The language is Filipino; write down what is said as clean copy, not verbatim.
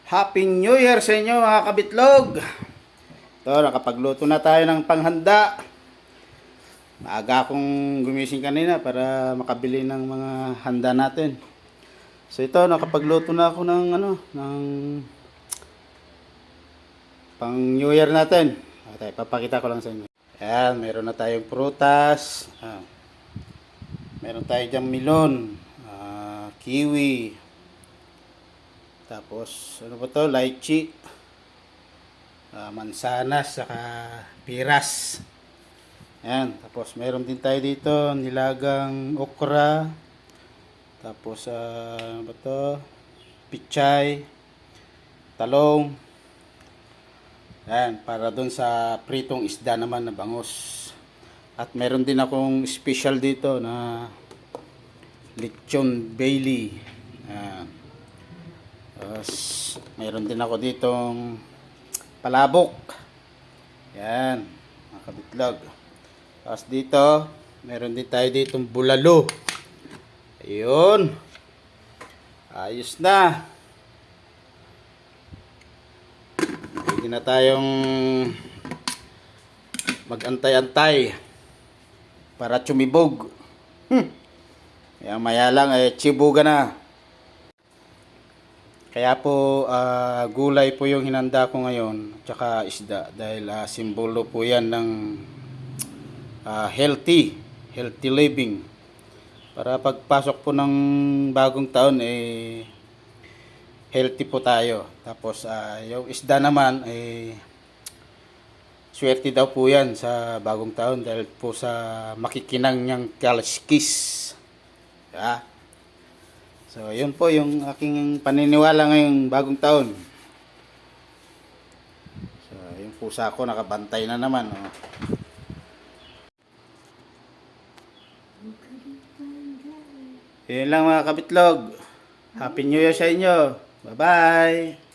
Happy New Year sa inyo mga kabitlog. Ito, nakapagluto na tayo ng panghanda. Maaga akong gumising kanina para makabili ng mga handa natin. So ito, nakapagluto na ako ng ng pang New Year natin. Okay, papakita ko lang sa inyo. Ayan, meron na tayong prutas. Meron tayo dyang melon, kiwi. Tapos, ano ba to? Lychee, mansanas, saka piras. Ayan. Tapos, meron din tayo dito nilagang okra. Tapos, ano ba to? Pichay, talong. Ayan. Para dun sa pritong isda naman na bangus. At meron din akong special dito na lechon Bailey. Ayan. Tapos, mayroon din ako ditong palabok. Yan, mga kabitlog. Tapos dito, meron din tayo ditong bulalo. Ayun. Ayos na. Pwede na tayong mag-antay-antay para tsumibog. Maya lang, tsibuga na. Kaya po gulay po yung hinanda ko ngayon, tsaka isda, dahil simbolo po yan ng healthy living. Para pagpasok po ng bagong taon healthy po tayo. Tapos yung isda naman swerte daw po yan sa bagong taon dahil po sa makikinang niyang kaliskis. Yeah. So, yun po yung aking paniniwala ngayong bagong taon. So, yung pusa ko nakabantay na naman. Oh. Yun lang mga kabitlog. Happy New Year sa inyo. Bye-bye.